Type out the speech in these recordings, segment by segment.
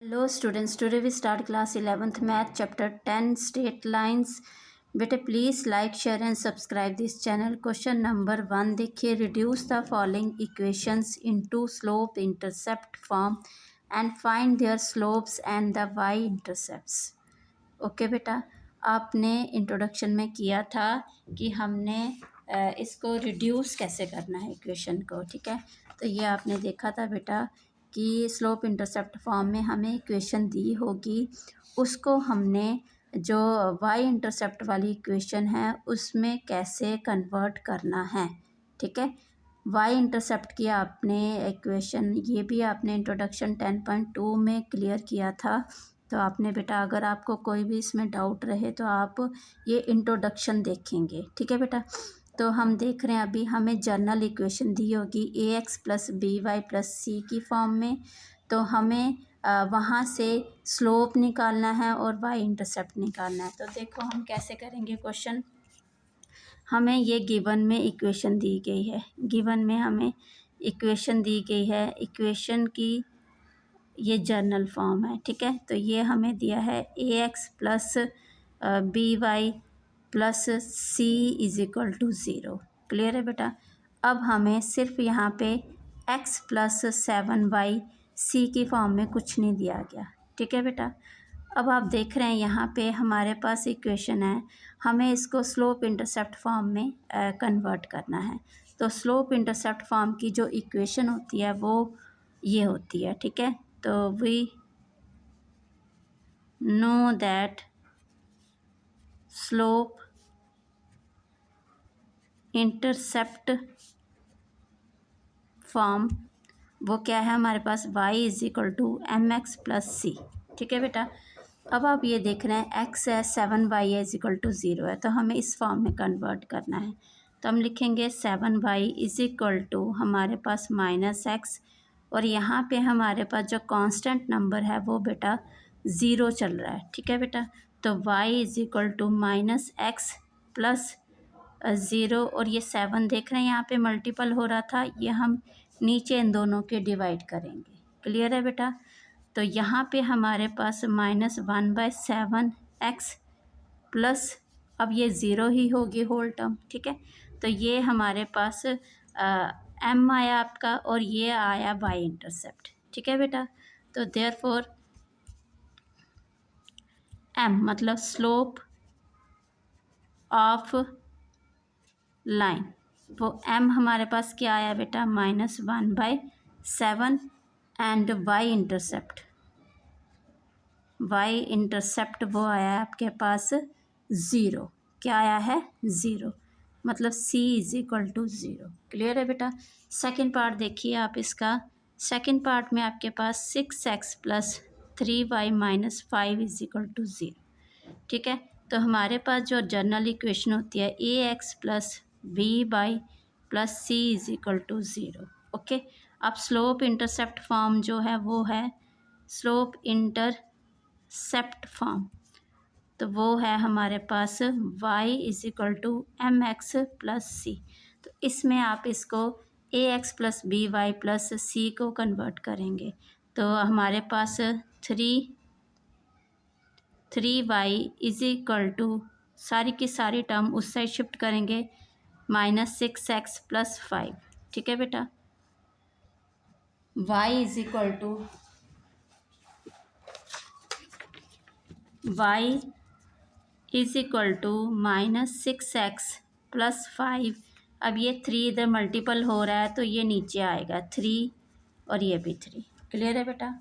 Hello students, today we start class 11th math chapter 10 straight lines. बेटे please like share and subscribe this channel. Question number 1 देखिए, reduce the following equations into slope intercept form and find their slopes and the Y intercepts. Okay बेटा, आपने introduction में किया था कि हमने इसको रिड्यूस कैसे करना है इक्वेशन को, ठीक है। तो ये आपने देखा था बेटा कि स्लोप इंटरसेप्ट फॉर्म में हमें इक्वेशन दी होगी, उसको हमने जो वाई इंटरसेप्ट वाली इक्वेशन है उसमें कैसे कन्वर्ट करना है, ठीक है। वाई इंटरसेप्ट की आपने इक्वेशन ये भी आपने इंट्रोडक्शन 10.2 में क्लियर किया था। तो आपने बेटा अगर आपको कोई भी इसमें डाउट रहे तो आप ये इंट्रोडक्शन देखेंगे, ठीक है बेटा। तो हम देख रहे हैं अभी हमें जनरल इक्वेशन दी होगी a x plus b y plus c की फॉर्म में। तो हमें वहाँ से स्लोप निकालना है और वाई इंटरसेप्ट निकालना है। तो देखो हम कैसे करेंगे क्वेश्चन। हमें ये गिवन में इक्वेशन दी गई है, गिवन में हमें इक्वेशन दी गई है, इक्वेशन की ये जनरल फॉर्म है, ठीक है। तो ये हमें दिया है a x plus b y plus c is equal to zero. Clear है बेटा। अब हमें सिर्फ यहाँ पे एक्स प्लस 7y सी की फॉर्म में कुछ नहीं दिया गया, ठीक है बेटा। अब आप देख रहे हैं यहाँ पे हमारे पास इक्वेशन है, हमें इसको स्लोप इंटरसेप्ट फॉर्म में कन्वर्ट करना है। तो स्लोप इंटरसेप्ट फॉर्म की जो इक्वेशन होती है वो ये होती है, ठीक है। तो we know that slope intercept form वो क्या है हमारे पास, y is equal to m x plus c, ठीक है बेटा। अब आप ये देख रहे हैं x है 7y है इज इक्वल टू ज़ीरो है, तो हमें इस फॉर्म में कन्वर्ट करना है। तो हम लिखेंगे 7y इज इक्वल टू हमारे पास माइनस एक्स, और यहाँ पे हमारे पास जो कांस्टेंट नंबर है वो बेटा ज़ीरो चल रहा है, ठीक है बेटा। तो y is equal to minus X plus zero, और ये 7 देख रहे हैं यहाँ पे मल्टीपल हो रहा था, ये हम नीचे इन दोनों के डिवाइड करेंगे। क्लियर है बेटा। तो यहाँ पे हमारे पास -1/7 एक्स प्लस, अब ये ज़ीरो ही होगी होल टर्म, ठीक है। तो ये हमारे पास एम आया आपका, और ये आया वाई इंटरसेप्ट, ठीक है बेटा। तो देयरफॉर एम मतलब स्लोप ऑफ लाइन, वो m हमारे पास क्या आया बेटा -1/7, एंड y इंटरसेप्ट वो आया आपके पास ज़ीरो। क्या आया है ज़ीरो, मतलब c is equal to zero. Clear है बेटा। सेकंड पार्ट देखिए आप इसका, सेकंड पार्ट में आपके पास 6x plus 3y minus 5 is equal to zero, ठीक है। तो हमारे पास जो जनरल इक्वेशन होती है a x plus b y plus c is equal to zero. Okay, अब स्लोप इंटरसेप्ट फॉर्म जो है वो है स्लोप इंटरसेप्ट फॉर्म, तो वो है हमारे पास y is equal to m x plus c. तो इसमें आप इसको a x plus b y plus c को कन्वर्ट करेंगे, तो हमारे पास 3y इज इक्वल टू सारी की सारी टर्म उस साइड शिफ्ट करेंगे -6x प्लस 5, ठीक है बेटा। y is equal to -6x plus 5। अब ये 3 इधर मल्टीपल हो रहा है तो ये नीचे आएगा 3, और ये भी 3। क्लियर है बेटा।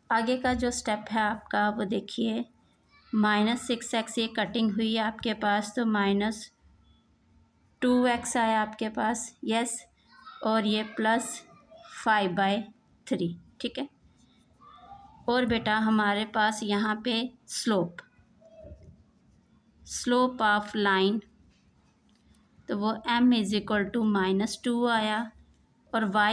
आगे का जो स्टेप है आपका वो देखिए, -6x ये कटिंग हुई है आपके पास, तो -2x आया आपके पास, यस, और ये +5/3, ठीक है। और बेटा हमारे पास यहाँ पे स्लोप ऑफ लाइन, तो वो m इज इक्वल टू -2 आया, और y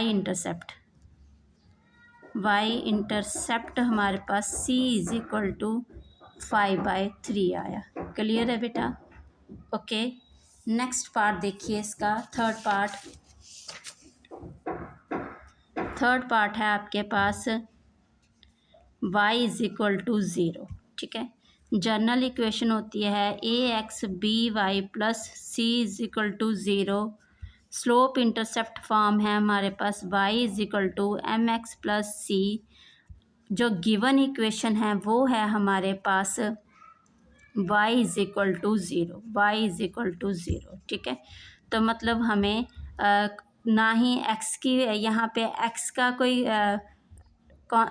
इंटरसेप्ट हमारे पास c इज इक्वल टू 5/3 आया। क्लियर है बेटा। ओके, नेक्स्ट पार्ट देखिए इसका, थर्ड पार्ट है आपके पास y is equal to zero. ठीक है, जनरल इक्वेशन होती है a x b y plus c is equal to zero. Slope intercept form है हमारे पास y is equal to m x plus c. जो गिवन इक्वेशन है वो है हमारे पास y is equal to zero, y is equal to zero. ठीक है, तो मतलब हमें ना ही x की यहाँ पे x का कोई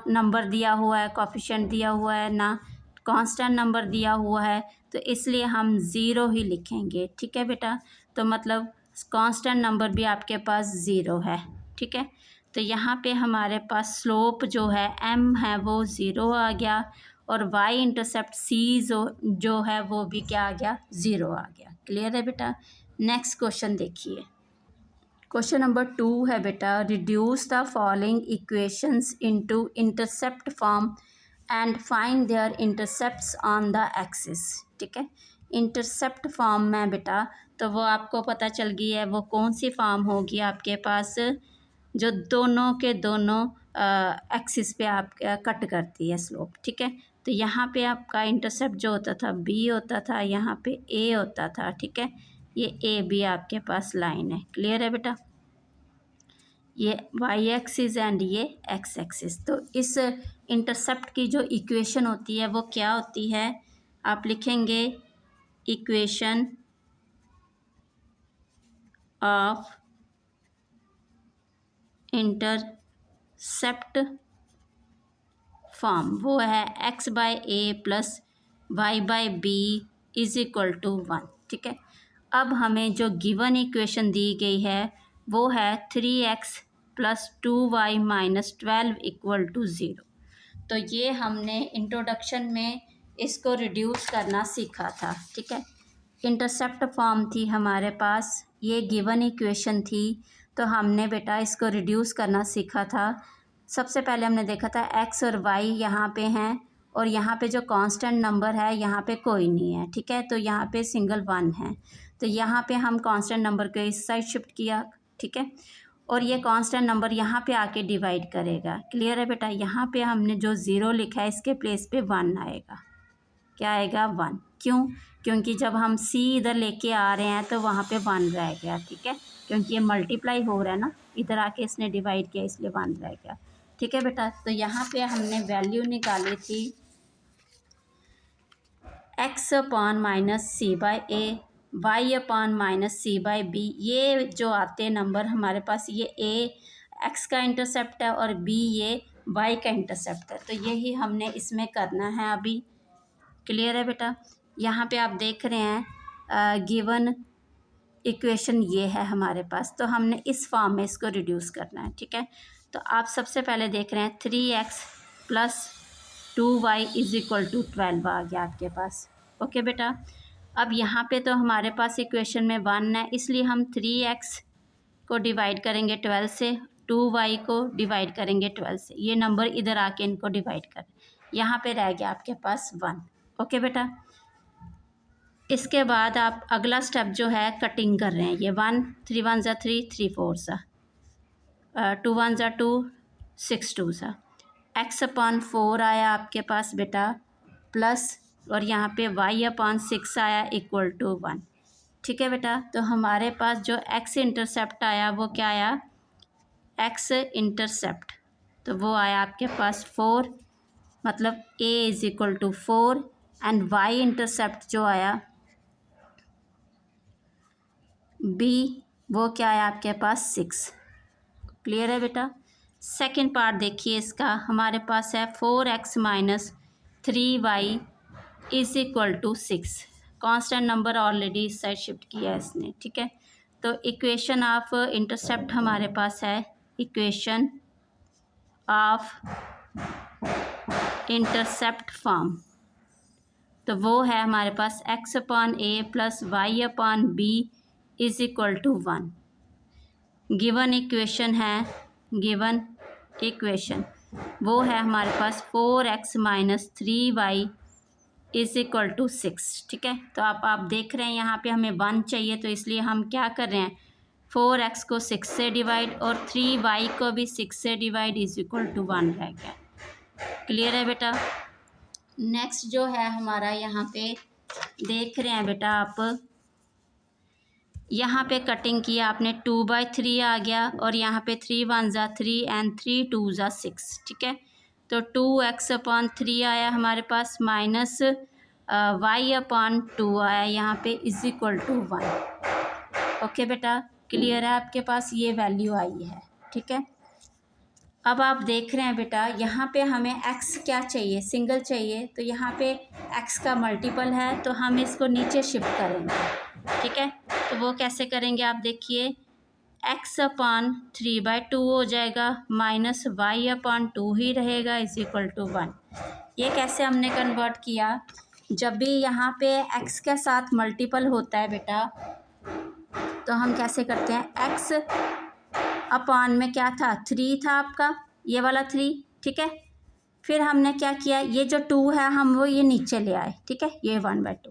नंबर दिया हुआ है, कोफिशिएंट दिया हुआ है, ना कांस्टेंट नंबर दिया हुआ है, तो इसलिए हम ज़ीरो ही लिखेंगे। ठीक है बेटा, तो मतलब कांस्टेंट नंबर भी आपके पास ज़ीरो है। ठीक है, तो यहाँ पे हमारे पास स्लोप जो है m है वो ज़ीरो आ गया और y इंटरसेप्ट c जो है वो भी क्या आ गया, ज़ीरो आ गया। क्लियर है बेटा। नेक्स्ट क्वेश्चन देखिए, क्वेश्चन नंबर 2 है बेटा, reduce the following equations into intercept form and find their intercepts on the axis. ठीक है, इंटरसेप्ट फॉर्म में बेटा तो वो आपको पता चल गई है वो कौन सी फॉर्म होगी आपके पास, जो दोनों के दोनों एक्सिस पे आप कट करती है स्लोप। ठीक है, तो यहाँ पे आपका इंटरसेप्ट जो होता था बी होता था, यहाँ पे ए होता था। ठीक है, ये ए बी आपके पास लाइन है। क्लियर है बेटा, ये वाई एक्सिस एंड ये एक्स एक्सिस। तो इस इंटरसेप्ट की जो इक्वेशन होती है वो क्या होती है, आप लिखेंगे इक्वेशन ऑफ इंटरसेप्ट फॉर्म, वो है X by A plus Y by B is equal to one. ठीक है, अब हमें जो गिवन इक्वेशन दी गई है वो है 3x plus 2y minus 12 equal to ज़ीरो। तो ये हमने इंट्रोडक्शन में इसको रिड्यूस करना सीखा था। ठीक है, इंटरसेप्ट फॉर्म थी हमारे पास, ये गिवन इक्वेशन थी, तो हमने बेटा इसको रिड्यूस करना सीखा था। सबसे पहले हमने देखा था x और y यहाँ पे हैं और यहाँ पे जो कांस्टेंट नंबर है यहाँ पे कोई नहीं है। ठीक है, तो यहाँ पे सिंगल वन है, तो यहाँ पे हम कांस्टेंट नंबर को इस साइड शिफ्ट किया। ठीक है, और ये कांस्टेंट नंबर यहाँ पे आके डिवाइड करेगा। क्लियर है बेटा, यहाँ पे हमने जो ज़ीरो लिखा है इसके प्लेस पे वन आएगा। क्या आएगा, वन। क्यों, क्योंकि जब हम c इधर लेके आ रहे हैं तो वहाँ पे वन रह गया। ठीक है, क्योंकि ये मल्टीप्लाई हो रहा है ना, इधर आके इसने डिवाइड किया इसलिए वन रह गया। ठीक है बेटा, तो यहाँ पे हमने वैल्यू निकाली थी x upon minus C by A, y upon minus C by B. ये जो आते हैं नंबर हमारे पास, ये a x का इंटरसेप्ट है और b ये y का इंटरसेप्ट है, तो यही हमने इसमें करना है अभी। क्लियर है बेटा, यहाँ पे आप देख रहे हैं गिवन इक्वेशन ये है हमारे पास, तो हमने इस फॉर्म में इसको रिड्यूस करना है। ठीक है, तो आप सबसे पहले देख रहे हैं 3x plus 2y is equal to 12 आ गया आपके पास। ओके बेटा, अब यहाँ पे तो हमारे पास इक्वेशन में 1 है, इसलिए हम 3x को डिवाइड करेंगे 12 से, 2y को डिवाइड करेंगे 12 से, ये नंबर इधर आके इनको डिवाइड कर, यहाँ पे रह गया आपके पास 1। ओके बेटा, इसके बाद आप अगला स्टेप जो है कटिंग कर रहे हैं, ये 1 3 1 ज़ा 3 3 4 सा 2 1 ज़ा 2 6 2 सा x अपॉन 4 आया आपके पास बेटा, प्लस और यहाँ पे y अपॉन 6 आया इक्वल टू 1। ठीक है बेटा, तो हमारे पास जो x इंटरसेप्ट आया वो क्या आया, x इंटरसेप्ट, तो वो आया आपके पास 4, मतलब a is equal to 4 and y intercept जो आया b, वो क्या आया आपके पास 6। क्लियर है बेटा। सेकंड पार्ट देखिए इसका, हमारे पास है 4x minus 3y is equal to 6। Constant number already इस साइड शिफ्ट किया है इसने। ठीक है, तो इक्वेशन ऑफ इंटरसेप्ट हमारे पास है इक्वेशन ऑफ इंटरसेप्ट फॉर्म, तो वो है हमारे पास x upon a plus y upon b is equal to 1। Given equation है, गिवन इक्वेशन वो है हमारे पास 4x minus 3y is equal to 6। ठीक है, तो आप देख रहे हैं यहाँ पे हमें 1 चाहिए, तो इसलिए हम क्या कर रहे हैं, 4x को 6 से डिवाइड और 3y को भी 6 से डिवाइड इज इक्वल टू 1 रह गया। क्लियर है बेटा। नेक्स्ट जो है हमारा यहाँ पे देख रहे हैं बेटा आप, यहाँ पे कटिंग किया आपने 2/3 आ गया और यहाँ पे 3 1 ज़ा 3 एंड 3 2 ज़ा 6, ठीक है। तो 2x/3 आया हमारे पास माइनस y/2 आया यहाँ पे इज इक्वल टू 1। ओके बेटा, क्लियर है, आपके पास ये वैल्यू आई है, ठीक है। अब आप देख रहे हैं बेटा यहाँ पे हमें x क्या चाहिए, सिंगल चाहिए, तो यहाँ पे x का मल्टीपल है तो हम इसको नीचे शिफ्ट करेंगे, ठीक है। तो वो कैसे करेंगे आप देखिए, x/3/2 हो जाएगा माइनस y/2 ही रहेगा इज इक्वल टू 1। ये कैसे हमने कन्वर्ट किया, जब भी यहाँ पे x के साथ मल्टीपल होता है बेटा तो हम कैसे करते हैं, x अपॉन में क्या था 3 था आपका, ये वाला 3, ठीक है। फिर हमने क्या किया, ये जो 2 है हम वो ये नीचे ले आए, ठीक है, ये 1/2।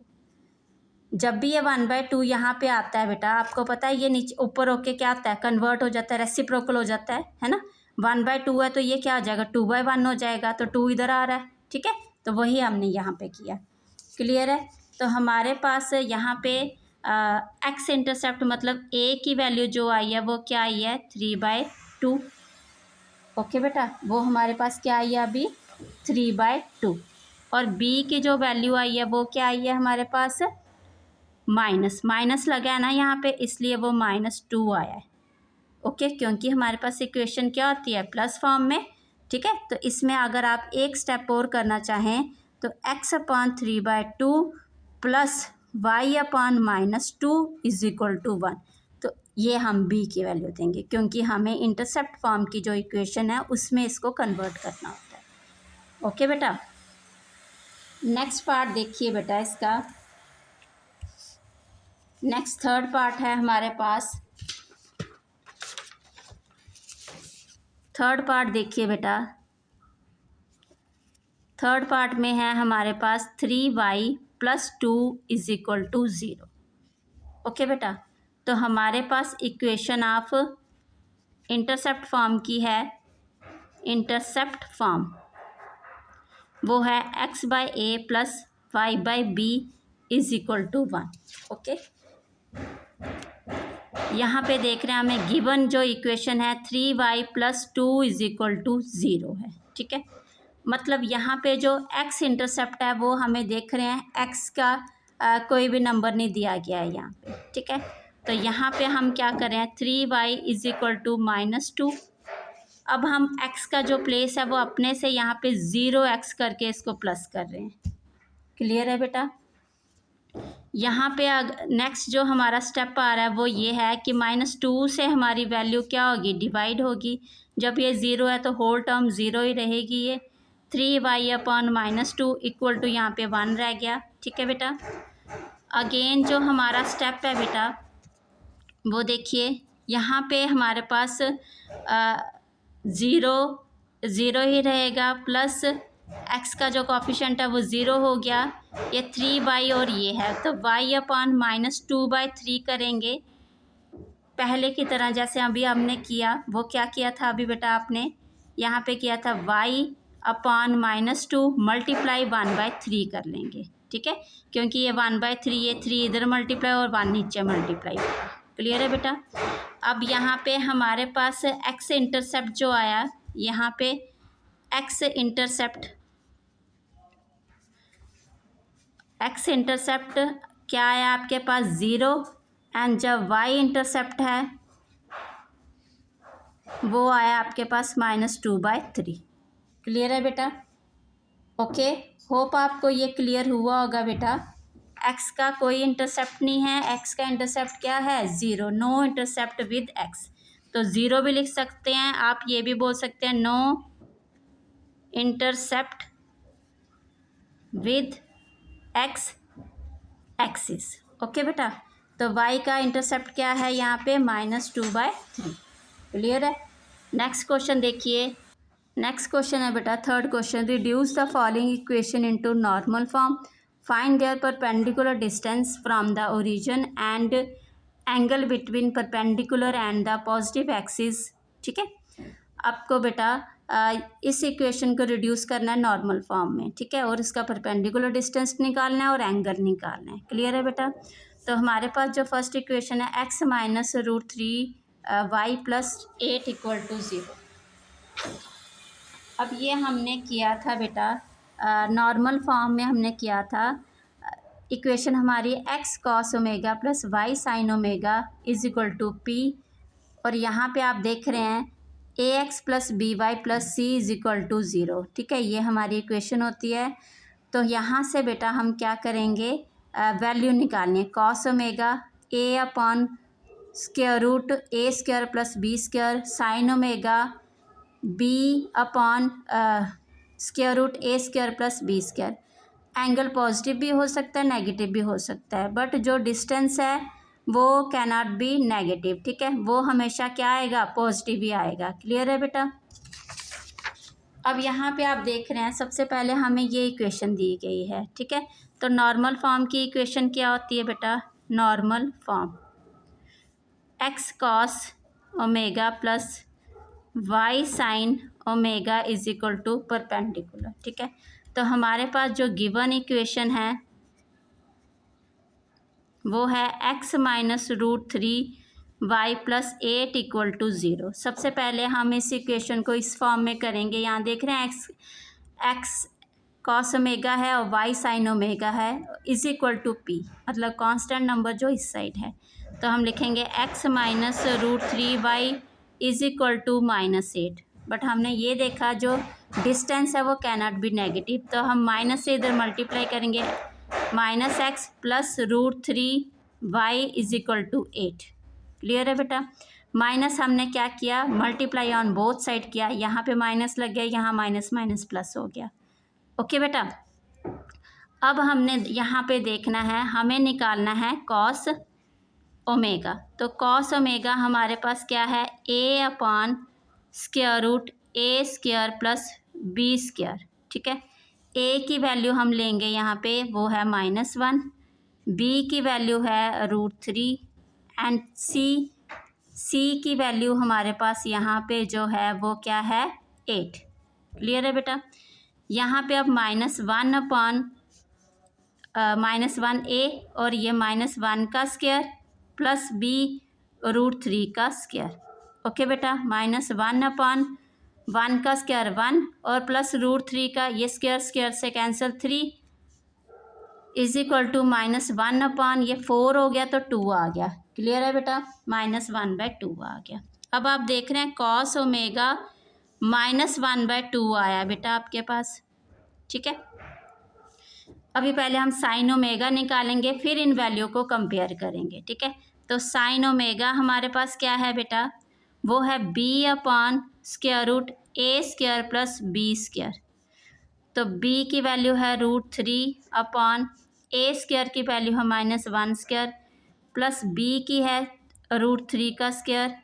जब भी ये 1/2 यहाँ पे आता है बेटा, आपको पता है ये नीचे ऊपर होके क्या आता है, कन्वर्ट हो जाता है, रेसिप्रोकल हो जाता है ना। 1/2 है तो ये क्या हो जाएगा, 2/1 हो जाएगा, तो 2 इधर आ रहा है, ठीक है। तो वही हमने यहाँ पे किया, क्लियर है। तो हमारे पास यहाँ पे एक्स इंटरसेप्ट मतलब ए की वैल्यू जो आई है वो क्या आई है 3/2। ओके बेटा, वो हमारे पास क्या आई है अभी 3/2। और बी की जो वैल्यू आई है वो क्या आई है हमारे पास, माइनस लगा है ना यहाँ पे, इसलिए वो -2 आया है। ओके, क्योंकि हमारे पास इक्वेशन क्या होती है प्लस फॉर्म में, ठीक है। तो इसमें अगर आप एक स्टेप और करना चाहें तो x/3/2 plus y/-2 is equal to 1। तो ये हम b की वैल्यू देंगे क्योंकि हमें इंटरसेप्ट फॉर्म की जो इक्वेशन है उसमें इसको कन्वर्ट करना होता है। ओके बेटा, नेक्स्ट पार्ट देखिए बेटा इसका, नेक्स्ट थर्ड पार्ट है हमारे पास। थर्ड पार्ट देखिए बेटा, थर्ड पार्ट में है हमारे पास 3y+2 is equal to 0। Okay बेटा, तो हमारे पास इक्वेशन ऑफ इंटरसेप्ट फॉर्म की है, इंटरसेप्ट फॉर्म वो है x/a plus y/b is equal to 1। Okay, यहाँ पे देख रहे हैं हमें गिवन जो इक्वेशन है 3y+2 इज इक्वल टू 0 है, ठीक है। मतलब यहाँ पे जो x इंटरसेप्ट है वो हमें देख रहे हैं x का कोई भी नंबर नहीं दिया गया है यहाँ पे, ठीक है। तो यहाँ पे हम क्या करें 3y इज इक्वल टू -2। अब हम x का जो प्लेस है वो अपने से यहाँ पे 0x करके इसको प्लस कर रहे हैं, क्लियर है बेटा। यहाँ पे नेक्स्ट जो हमारा स्टेप आ रहा है वो ये है कि -2 से हमारी वैल्यू क्या होगी, डिवाइड होगी। जब ये 0 है तो होल टर्म 0 ही रहेगी। ये 3y/-2 इक्वल टू यहाँ पे 1 रह गया, ठीक है बेटा। अगेन जो हमारा स्टेप है बेटा वो देखिए, यहाँ पे हमारे पास 0 ही रहेगा, प्लस x का जो कोफिशिएंट है वो 0 हो गया, ये 3y और ये है, तो y/-2/3 करेंगे पहले की तरह जैसे अभी हमने किया। वो क्या किया था अभी बेटा आपने, यहाँ पे किया था y/-2 मल्टीप्लाई 1/3 कर लेंगे, ठीक है, क्योंकि ये 1/3, ये 3 इधर मल्टीप्लाई और 1 नीचे मल्टीप्लाई, क्लियर है बेटा। अब यहाँ पे हमारे पास x इंटरसेप्ट जो आया, यहाँ पे x इंटरसेप्ट क्या आया आपके पास 0, एंड जब y इंटरसेप्ट है वो आया आपके पास -2/3, क्लियर है बेटा। ओके, होप आपको ये क्लियर हुआ होगा बेटा। x का कोई इंटरसेप्ट नहीं है, x का इंटरसेप्ट क्या है 0, नो इंटरसेप्ट विद x। तो 0 भी लिख सकते हैं आप, ये भी बोल सकते हैं no intercept with x axis. Okay बेटा, तो y का इंटरसेप्ट क्या है यहाँ पे -2/3, क्लियर है। नेक्स्ट क्वेश्चन देखिए, नेक्स्ट क्वेश्चन है बेटा third question, reduce the following equation into normal form, find their perpendicular distance from the origin and angle between perpendicular and the positive axis, ठीक है। आपको बेटा इस इक्वेशन को रिड्यूस करना है नॉर्मल फॉर्म में, ठीक है, और इसका परपेंडिकुलर डिस्टेंस निकालना है और एंगल निकालना है। क्लियर है बेटा? तो हमारे पास जो फर्स्ट इक्वेशन है x माइनस √3y+8 = 0। अब ये हमने किया था बेटा नॉर्मल फॉर्म में हमने किया था। इक्वेशन हमारी x cos omega plus y sin omega = p, और यहाँ पे आप देख रहे हैं ax plus by plus c = 0, ठीक है, ये हमारी इक्वेशन होती है। तो यहाँ से बेटा हम क्या करेंगे, वैल्यू निकालनी है cos omega a/√a² plus b² sin omega b/√a² plus b²। Angle positive भी हो सकता है, नेगेटिव भी हो सकता है, बट जो डिस्टेंस है वो कैन नॉट बी नेगेटिव, ठीक है, वो हमेशा क्या आएगा, पॉजिटिव ही आएगा। क्लियर है बेटा? अब यहाँ पे आप देख रहे हैं सबसे पहले हमें ये इक्वेशन दी गई है, ठीक है। तो नॉर्मल फॉर्म की इक्वेशन क्या होती है बेटा? Normal form x cos omega plus y sin omega = perpendicular, ठीक है। तो हमारे पास जो गिवन इक्वेशन है वो है x माइनस √3y+8 = 0। सबसे पहले हम इस इक्वेशन को इस फॉर्म में करेंगे। यहाँ देख रहे हैं x cos ओमेगा है और y sin ओमेगा है = p, मतलब कांस्टेंट नंबर जो इस साइड है। तो हम लिखेंगे x माइनस √3y = -8, बट हमने ये देखा जो डिस्टेंस है वो कैन नॉट बी नेगेटिव, तो हम माइनस से इधर मल्टीप्लाई करेंगे, -x प्लस √3y = 8। क्लियर है बेटा? माइनस हमने क्या किया, मल्टीप्लाई ऑन बोथ साइड किया, यहाँ पे माइनस लग गया, यहाँ माइनस माइनस प्लस हो गया। ओके बेटा? अब हमने यहाँ पे देखना है, हमें निकालना है कॉस ओमेगा। तो कॉस ओमेगा हमारे पास क्या है, a/√a² प्लस b², ठीक है। a की वैल्यू हम लेंगे यहाँ पे, वो है -1, b की वैल्यू है √3 एंड c की वैल्यू हमारे पास यहाँ पे जो है वो क्या है, 8। क्लियर है बेटा? यहाँ पे अब -1/-1a और ये -1 का स्क्वायर प्लस b√3 का स्क्वायर। ओके बेटा? -1/1 का स्क्वायर 1 और प्लस √3 का ये स्क्वायर से कैंसिल 3 = -1/, ये 4 हो गया तो 2 आ गया। क्लियर है बेटा? -1/2 आ गया। अब आप देख रहे हैं कॉस ओमेगा -1/2 आया बेटा आपके पास, ठीक है। अभी पहले हम साइन ओमेगा निकालेंगे, फिर इन वैल्यू को कंपेयर करेंगे, ठीक है। तो साइन ओमेगा हमारे पास क्या है बेटा, वो है b/√a² प्लस b²। तो b की वैल्यू है √3/a² की वैल्यू है -1² प्लस b की है √3 का स्क्वायर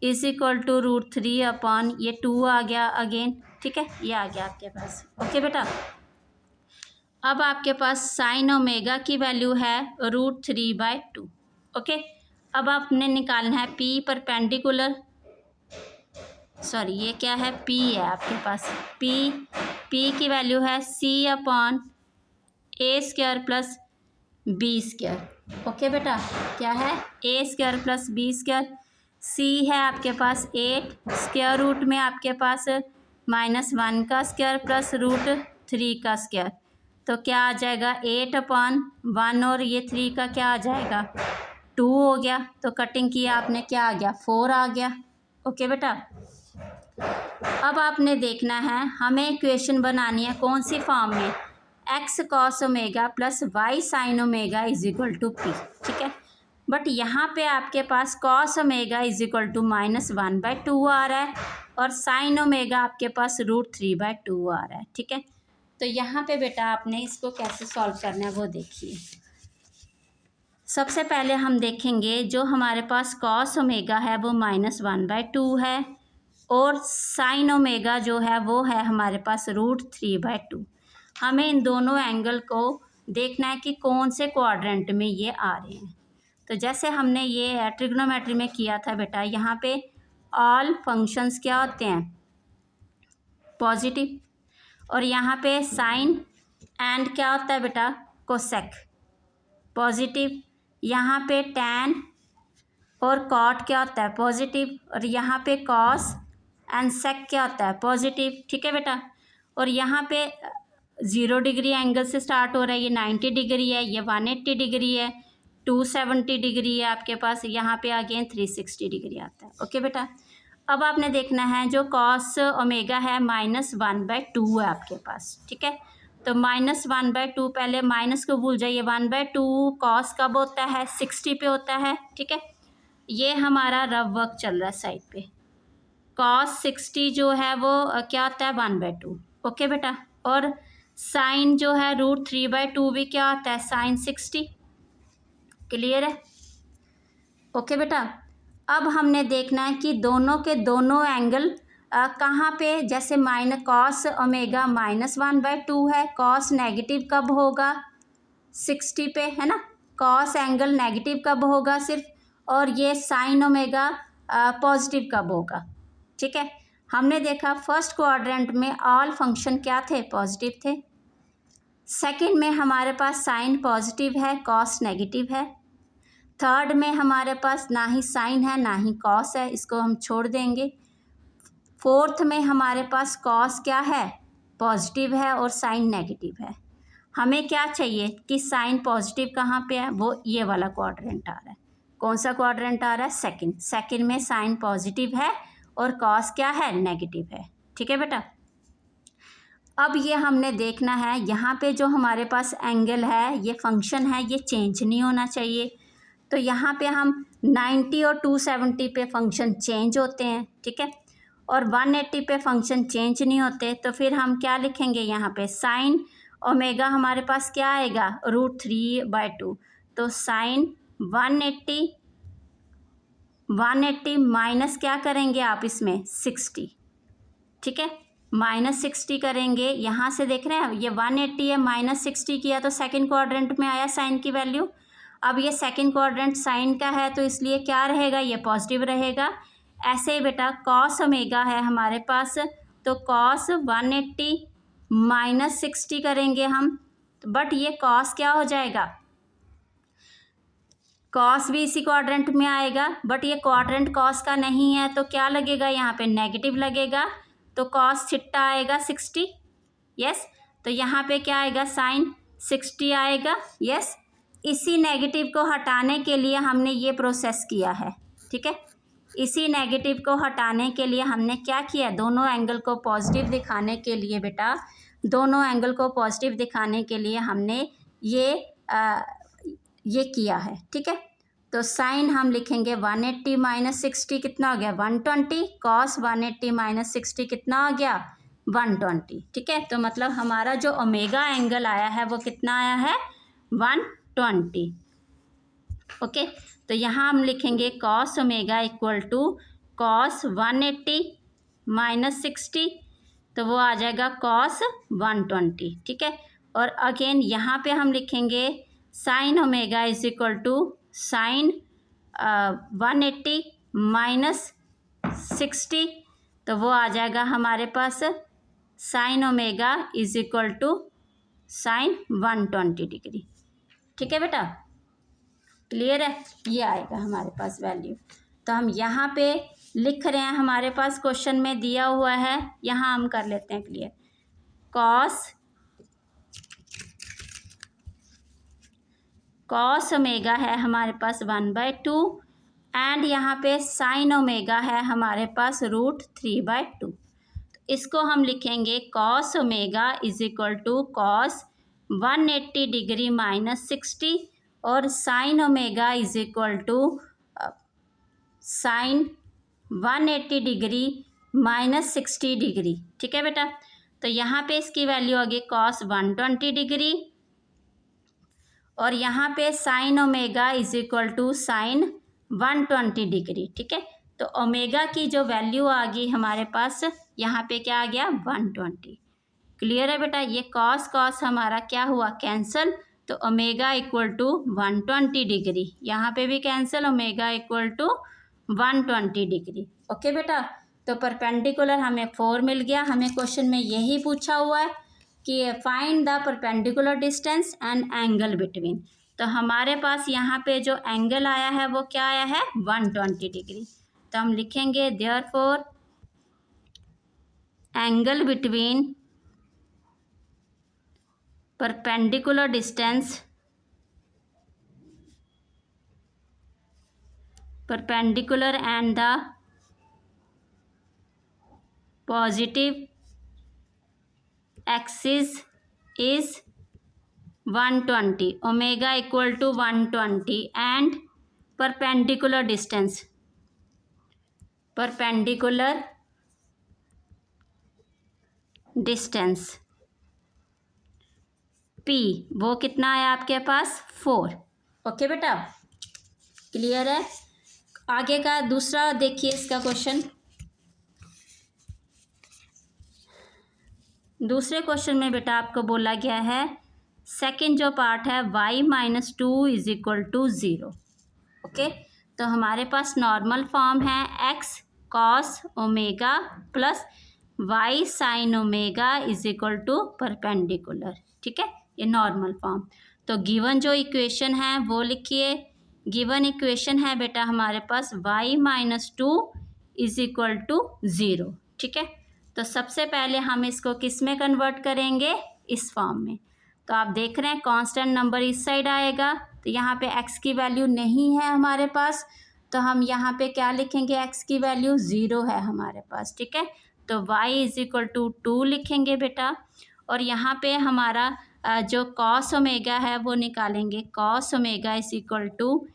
= √3/ ये 2 आ गया अगेन, ठीक है, ये आ गया आपके पास। ओके बेटा? अब आपके पास साइन ओमेगा की वैल्यू है √3/2। ओके, अब आपने निकालना है p परपेंडिकुलर, सॉरी ये क्या है, p है आपके पास, p की वैल्यू है c/a² प्लस b²। ओके बेटा? क्या है, a² प्लस b²। c है आपके पास 8, स्क्वायर रूट में आपके पास -1 का स्क्वायर प्लस √3 का स्क्वायर, तो क्या आ जाएगा 8/1 और ये 3 का क्या आ जाएगा, 2 हो गया। तो कटिंग किया आपने, क्या आ गया, 4 आ गया। ओके बेटा? अब आपने देखना है, हमें इक्वेशन बनानी है कौन सी फॉर्म में, x cos omega plus y sin omega = p, ठीक है। बट यहाँ पे आपके पास cos ओमेगा = -1/2 आ रहा है और sin ओमेगा आपके पास √3/2 आ रहा है, ठीक है। तो यहाँ पे बेटा आपने इसको कैसे सॉल्व करना है वो देखिए। सबसे पहले हम देखेंगे जो हमारे पास cos ओमेगा है वो -1/2 है और sin ओमेगा जो है वो है हमारे पास √3/2। हमें इन दोनों एंगल को देखना है कि कौन से क्वाड्रेंट में ये आ रहे हैं। तो जैसे हमने ये ट्रिग्नोमेट्री में किया था बेटा, यहाँ पे ऑल फंक्शंस क्या होते हैं, पॉजिटिव, और यहाँ पे साइन एंड क्या होता है बेटा, कोसेक, पॉजिटिव। यहाँ पे टैन और कॉट क्या होता है, पॉजिटिव, और यहाँ पे कॉस एंड सेक क्या होता है, पॉजिटिव। ठीक है बेटा, और यहाँ पे 0 डिग्री एंगल से स्टार्ट हो रहा है, ये 90 डिग्री है, ये 180 डिग्री है, 270 डिग्री है आपके पास, यहाँ पे अगेन 360 डिग्री आता है। ओके बेटा, अब आपने देखना है जो कॉस ओमेगा है -1/2 है आपके पास। ठीक है, तो -1/2, पहले माइनस को भूल जाइए, 1/2 कॉस कब होता है, 60 पे होता है। ठीक है, ये हमारा रफ वर्क चल रहा है साइड पे, कॉस 60 जो है वो क्या होता है, 1/2। ओके बेटा, और साइन जो है √3/2 भी क्या होता है, साइन 60। क्लियर है? ओके बेटा, अब हमने देखना है कि दोनों के दोनों एंगल कहाँ पे, जैसे कॉस ओमेगा -1/2 है, कॉस नेगेटिव कब होगा, 60 पे, है ना। कॉस एंगल नेगेटिव कब होगा सिर्फ, और ये साइन ओमेगा पॉजिटिव कब होगा। ठीक है, हमने देखा फर्स्ट क्वाड्रेंट में ऑल फंक्शन क्या थे, पॉजिटिव थे। सेकंड में हमारे पास साइन पॉजिटिव है, कॉस नेगेटिव है। थर्ड में हमारे पास ना ही साइन है ना ही कॉस है, इसको हम छोड़ देंगे। फोर्थ में हमारे पास कॉस क्या है, पॉजिटिव है, और साइन नेगेटिव है। हमें क्या चाहिए कि साइन पॉजिटिव कहाँ पे है, वो ये वाला क्वाड्रेंट आ रहा है। कौन सा क्वाड्रेंट आ रहा है, सेकंड। सेकंड में साइन पॉजिटिव है और कॉस क्या है, नेगेटिव है। ठीक है बेटा, अब ये हमने देखना है यहाँ पे जो हमारे पास एंगल है, ये फंक्शन है, ये चेंज नहीं होना चाहिए। तो यहाँ पे हम 90 और 270 पे फंक्शन चेंज होते हैं। ठीक है, और 180 पे फंक्शन चेंज नहीं होते, तो फिर हम क्या लिखेंगे यहाँ पे, साइन ओमेगा हमारे पास क्या आएगा, √3/2। तो साइन 180 माइनस क्या करेंगे आप इसमें, 60। ठीक है, -60 करेंगे, यहाँ से देख रहे हैं ये 180 है, -60 किया तो सेकंड क्वाड्रेंट में आया साइन की वैल्यू। अब ये सेकंड क्वाड्रेंट साइन का है, तो इसलिए क्या रहेगा, ये पॉजिटिव रहेगा। ऐसे ही बेटा कॉस ओमेगा है हमारे पास, तो कॉस 180 -60 करेंगे हम, बट ये कॉस क्या हो जाएगा, कॉस भी इसी क्वाड्रेंट में आएगा, बट ये क्वाड्रेंट कॉस का नहीं है, तो क्या लगेगा यहाँ पे, नेगेटिव लगेगा। तो कॉस थीटा आएगा 60। यस, तो यहाँ पे क्या आएगा, साइन 60 आएगा। यस, इसी नेगेटिव को हटाने के लिए हमने ये प्रोसेस किया है। ठीक है, इसी नेगेटिव को हटाने के लिए हमने क्या किया, दोनों एंगल को पॉजिटिव दिखाने के लिए बेटा, दोनों एंगल को पॉजिटिव दिखाने के लिए हमने ये किया है। ठीक है, तो साइन हम लिखेंगे 180 -60 कितना हो गया, 120। कॉस 180 -60 कितना हो गया, 120। ठीक है, तो मतलब हमारा जो ओमेगा एंगल आया है वो कितना आया है, 120। ओके, तो यहाँ हम लिखेंगे cos omega equal to cos 180 -60, तो वो आ जाएगा कॉस 120। ठीक है, और अगेन यहाँ पे हम लिखेंगे sine omega is equal to sine 180 -60, तो वो आ जाएगा हमारे पास sine omega is equal to sine 120 degree. ठीक है बेटा, क्लियर है, ये आएगा हमारे पास वैल्यू। तो हम यहाँ पे लिख रहे हैं, हमारे पास क्वेश्चन में दिया हुआ है, यहाँ हम कर लेते हैं क्लियर। कॉस ओमेगा है हमारे पास 1/2, एंड यहाँ पे साइन ओमेगा है हमारे पास √3/2। इसको हम लिखेंगे cos omega is equal to cos 180 degree -60, और sine omega is equal to sine 180 degree -60 degree. ठीक है बेटा, तो यहाँ पे इसकी वैल्यू आ गई कॉस 120 डिग्री, और यहाँ पे sine omega is equal to sine 120 degree. ठीक है, तो ओमेगा की जो वैल्यू आ गई हमारे पास, यहाँ पे क्या आ गया, 120। क्लियर है बेटा, ये कॉस कॉस हमारा क्या हुआ, कैंसल, तो ओमेगा इक्वल टू 120 डिग्री, यहाँ पे भी cancel, omega equal to 120 degree. Okay बेटा, तो परपेंडिकुलर हमें 4 मिल गया। हमें क्वेश्चन में यही पूछा हुआ है कि find the perpendicular distance and angle between. तो हमारे पास यहाँ पे जो एंगल आया है वो क्या आया है 120 डिग्री। तो हम लिखेंगे therefore angle between perpendicular distance perpendicular and the positive axis is 120, omega equal to 120 and perpendicular distance P वो कितना है आपके पास 4। ओके बेटा, क्लियर है। आगे का दूसरा देखिए इसका क्वेश्चन। दूसरे क्वेश्चन में बेटा आपको बोला गया है सेकंड जो पार्ट है y-2 is equal to 0। Okay, तो हमारे पास नॉर्मल फॉर्म है x cos omega plus y sin omega is equal to perpendicular. ठीक है, ये नॉर्मल फॉर्म। तो गिवन जो इक्वेशन है वो लिखिए। गिवन इक्वेशन है बेटा हमारे पास y-2 इज इक्वल टू 0। ठीक है, तो सबसे पहले हम इसको किस में कन्वर्ट करेंगे, इस फॉर्म में। तो आप देख रहे हैं कांस्टेंट नंबर इस साइड आएगा, तो यहाँ पे x की वैल्यू नहीं है हमारे पास, तो हम यहाँ पे क्या लिखेंगे, x की वैल्यू 0 है हमारे पास। ठीक है, तो y इज इक्वल टू 2 लिखेंगे बेटा। और यहाँ पे हमारा जो कॉस ओमेगा है वो निकालेंगे। Cos omega is equal to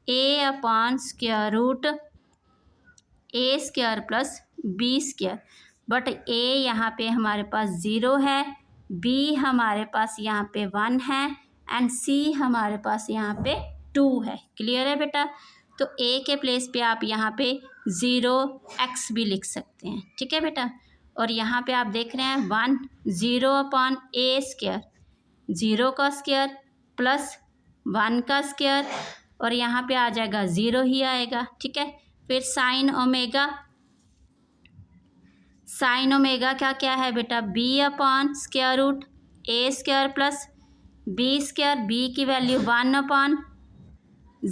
a upon square root a square plus b square. But a यहाँ पे हमारे पास 0 है, b हमारे पास यहाँ पे 1 है एंड c हमारे पास यहाँ पे 2 है। क्लियर है बेटा। तो a के प्लेस पे आप यहाँ पे 0x भी लिख सकते हैं। ठीक है बेटा। और यहाँ पे आप देख रहे हैं 1 0 अपॉन a स्क्वायर, 0 का स्क्वायर प्लस 1 का स्क्वायर, और यहाँ पे आ जाएगा 0 ही आएगा। ठीक है, फिर साइन ओमेगा। साइन ओमेगा का क्या है बेटा, b upon square root a square plus b square. b की वैल्यू 1 अपॉन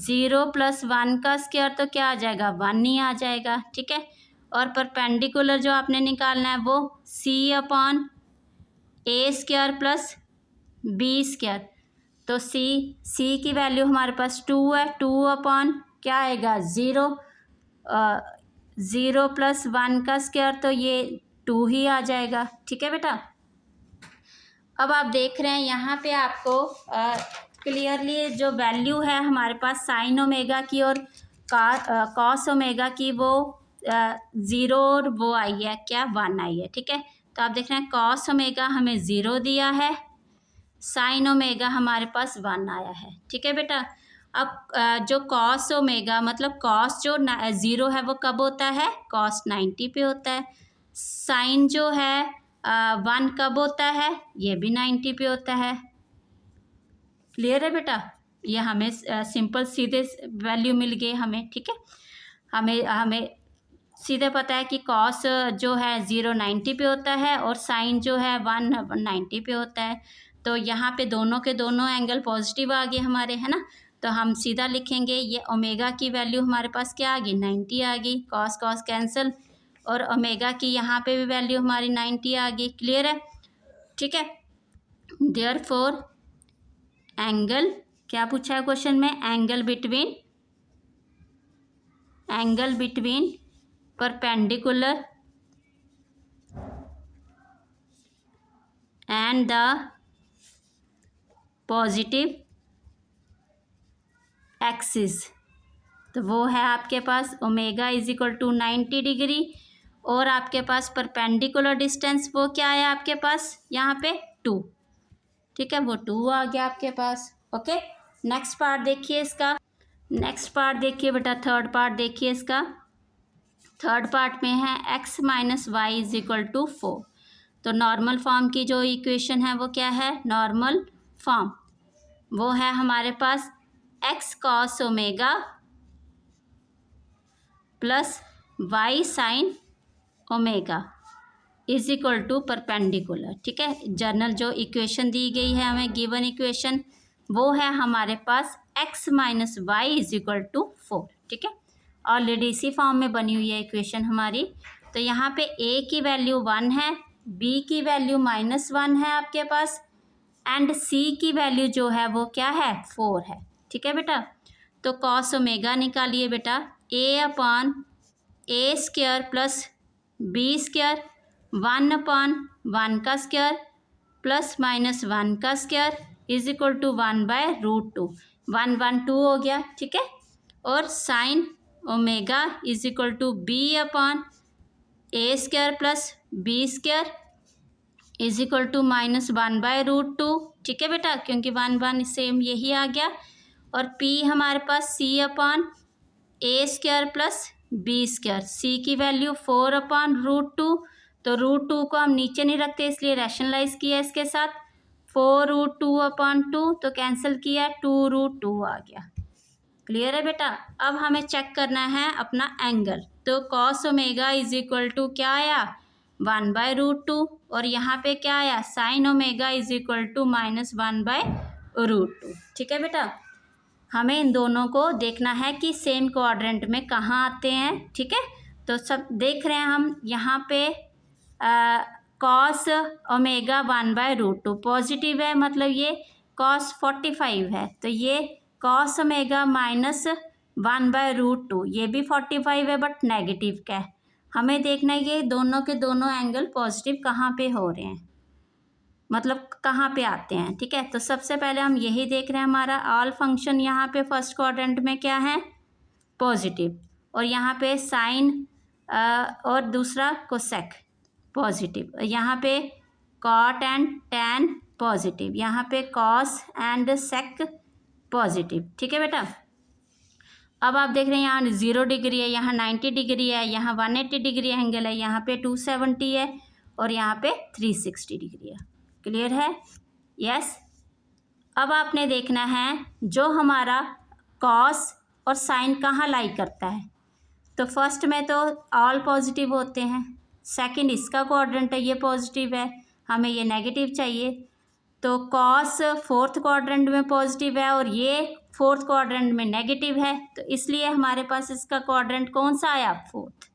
0 प्लस 1 का स्क्वायर, तो क्या आ जाएगा 1 ही आ जाएगा। ठीक है, और परपेंडिकुलर जो आपने निकालना है वो c upon a square plus b square. तो c की वैल्यू हमारे पास 2 है, 2 अपॉन क्या आएगा 0, 0 प्लस 1 का स्क्वायर, तो ये 2 ही आ जाएगा। ठीक है बेटा। अब आप देख रहे हैं यहाँ पे आपको क्लियरली जो वैल्यू है हमारे पास साइन ओमेगा की और कॉस ओमेगा की वो 0 और वो आई है क्या 1 आई है। ठीक है, तो आप देख रहे हैं कॉस ओमेगा हमें 0 दिया है, साइन ओमेगा हमारे पास 1 आया है। ठीक है बेटा। अब जो कॉस ओमेगा मतलब कॉस जो 0 है वो कब होता है, कॉस 90 पे होता है। साइन जो है 1 कब होता है, ये भी 90 पे होता है। क्लियर है बेटा। ये हमें सिंपल सीधे वैल्यू मिल गई हमें। ठीक है, हमें सीधे पता है कि कॉस जो है 0 90 पे होता है और साइन जो है 1 90 पे होता है। तो यहाँ पे दोनों के दोनों एंगल पॉजिटिव आ गए हमारे, है ना। तो हम सीधा लिखेंगे ये ओमेगा की वैल्यू हमारे पास क्या आ गई 90 आ गई, कॉस कॉस कैंसिल, और ओमेगा की यहाँ पे भी वैल्यू हमारी 90 आ गई। क्लियर है। ठीक है, देयरफॉर एंगल क्या पूछा है क्वेश्चन में, angle between perpendicular and the positive axis, तो वो है आपके पास omega is equal to 90 degree, और आपके पास परपेंडिकुलर डिस्टेंस वो क्या है आपके पास यहाँ पे 2। ठीक है, वो 2 आ गया आपके पास। ओके, नेक्स्ट पार्ट देखिए इसका। नेक्स्ट पार्ट देखिए बेटा, थर्ड पार्ट देखिए इसका। थर्ड पार्ट में है x minus Y is equal to 4। तो नॉर्मल फॉर्म की जो इक्वेशन है वो क्या है, नॉर्मल फॉर्म वो है हमारे पास x cos omega plus y sine omega is equal to perpendicular. ठीक है, जनरल जो इक्वेशन दी गई है हमें गिवन इक्वेशन वो है हमारे पास x minus Y is equal to 4। ठीक है, ऑलरेडी इसी फॉर्म में बनी हुई है इक्वेशन हमारी। तो यहाँ पे a की वैल्यू 1 है, b की वैल्यू -1 है आपके पास, एंड c की वैल्यू जो है वो क्या है 4 है। ठीक है बेटा, तो कॉस ओमेगा निकालिए बेटा, a/a² प्लस b² 1/1 का स्क्वायर प्लस -1 का स्क्वायर इज इक्वल टू 1/√2। 1 1 2 हो गया। ठीक है, और sine omega is equal to b/a² plus b² is equal to -1/√2। ठीक है बेटा, क्योंकि 1 1 सेम यही आ गया। और p हमारे पास c/a² प्लस b², c की वैल्यू 4/√2, तो √2 को हम नीचे नहीं रखते इसलिए रैशनलाइज किया इसके साथ, 4√2/2 तो कैंसिल किया, 2√2 आ गया। क्लियर है बेटा। अब हमें चेक करना है अपना एंगल, तो cos omega is equal to क्या आया 1/√2, और यहाँ पे क्या आया sine omega is equal to -1/√2। ठीक है बेटा, हमें इन दोनों को देखना है कि सेम क्वाड्रेंट में कहाँ आते हैं। ठीक है, तो सब देख रहे हैं हम यहाँ पे कॉस ओमेगा 1/√2 पॉजिटिव है, मतलब ये कॉस 45 है, तो ये कॉस ओमेगा -1/√2 ये भी 45 है बट नेगेटिव का है। हमें देखना है ये दोनों के दोनों एंगल पॉजिटिव कहाँ पे हो रहे हैं, मतलब कहाँ पे आते हैं। ठीक है, तो सबसे पहले हम यही देख रहे हैं, हमारा ऑल फंक्शन यहाँ पे फर्स्ट क्वाड्रेंट में क्या है पॉजिटिव, और यहाँ पे साइन और दूसरा कोसेक पॉजिटिव, यहाँ पे कॉट एंड टैन पॉजिटिव, यहाँ पे कॉस एंड सेक पॉजिटिव। ठीक है बेटा, अब आप देख रहे हैं यहाँ 0 डिग्री है, यहाँ 90 डिग्री है, यहाँ 180 डिग्री एंगल है, यहाँ पे 270 है और यहाँ पे 360 डिग्री है। क्लियर है? यस। अब आपने देखना है जो हमारा कॉस और साइन कहाँ लाई करता है, तो फर्स्ट में तो ऑल पॉजिटिव होते हैं, सेकंड इसका क्वाड्रेंट है ये पॉजिटिव है, हमें ये नेगेटिव चाहिए, तो कॉस फोर्थ क्वाड्रेंट में पॉजिटिव है और ये फोर्थ क्वाड्रेंट में नेगेटिव है, तो इसलिए हमारे पास इसका क्वाड्रेंट कौन सा आया फोर्थ।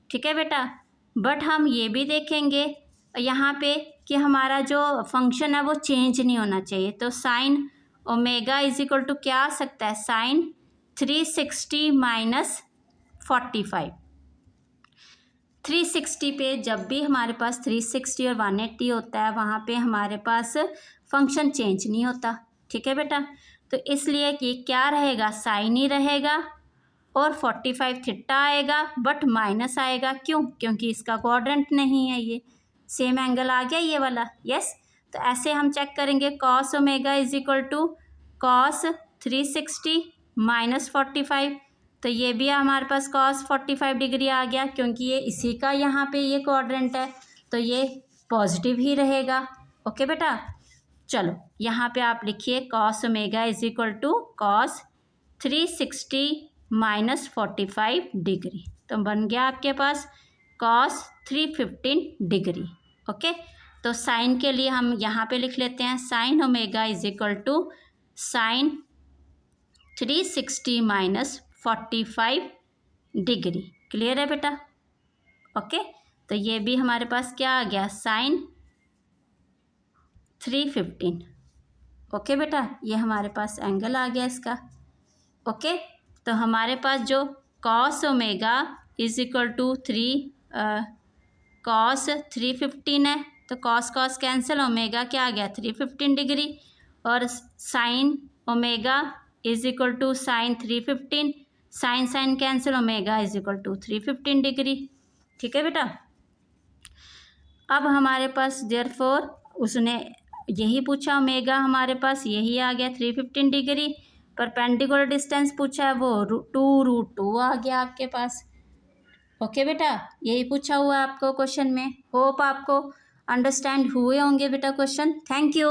ठीक है बेटा, बट हम ये भी देखेंगे यहाँ पे कि हमारा जो फंक्शन है वो चेंज नहीं होना चाहिए, तो sine omega is equal to क्या आ सकता है साइन 360 माइनस 45। 360 पे जब भी हमारे पास 360 और 180 होता है वहाँ पे हमारे पास फंक्शन चेंज नहीं होता। ठीक है बेटा, तो इसलिए कि क्या रहेगा साइन ही रहेगा और 45 थीटा आएगा बट माइनस आएगा, क्यों? क्योंकि इसका क्वाड्रेंट नहीं है, ये सेम एंगल आ गया ये वाला। यस, तो ऐसे हम चेक करेंगे cos omega is equal to cos 360 minus 45, तो ये भी हमारे पास कॉस 45 डिग्री आ गया, क्योंकि ये इसी का यहाँ पे ये क्वाड्रेंट है, तो ये पॉजिटिव ही रहेगा। ओके बेटा, चलो यहाँ पे आप लिखिए cos omega is equal to cos 360 minus 45 degree, तो बन गया आपके पास कॉस 315 डिग्री। ओके, तो साइन के लिए हम यहाँ पे लिख लेते हैं sine omega is equal to sine 360 minus 45 degree. Clear है बेटा? ओके, तो ये भी हमारे पास क्या आ गया साइन 315। ओके बेटा, ये हमारे पास एंगल आ गया इसका। ओके, तो हमारे पास जो cos omega is equal to cos 315 है, तो कॉस कॉस कैंसिल, ओमेगा क्या आ गया 315 डिग्री, और sine omega is equal to sine 315, sine sine cancel, omega is equal to 315 degree. ठीक है बेटा, अब हमारे पास देयरफॉर उसने यही पूछा ओमेगा हमारे पास यही आ गया 315 डिग्री, परपेंडिकुलर डिस्टेंस पूछा है वो 2√2 आ गया आपके पास। ओके बेटा, यही पूछा हुआ है आपको क्वेश्चन में। होप आपको अंडरस्टैंड हुए होंगे बेटा क्वेश्चन। Thank you.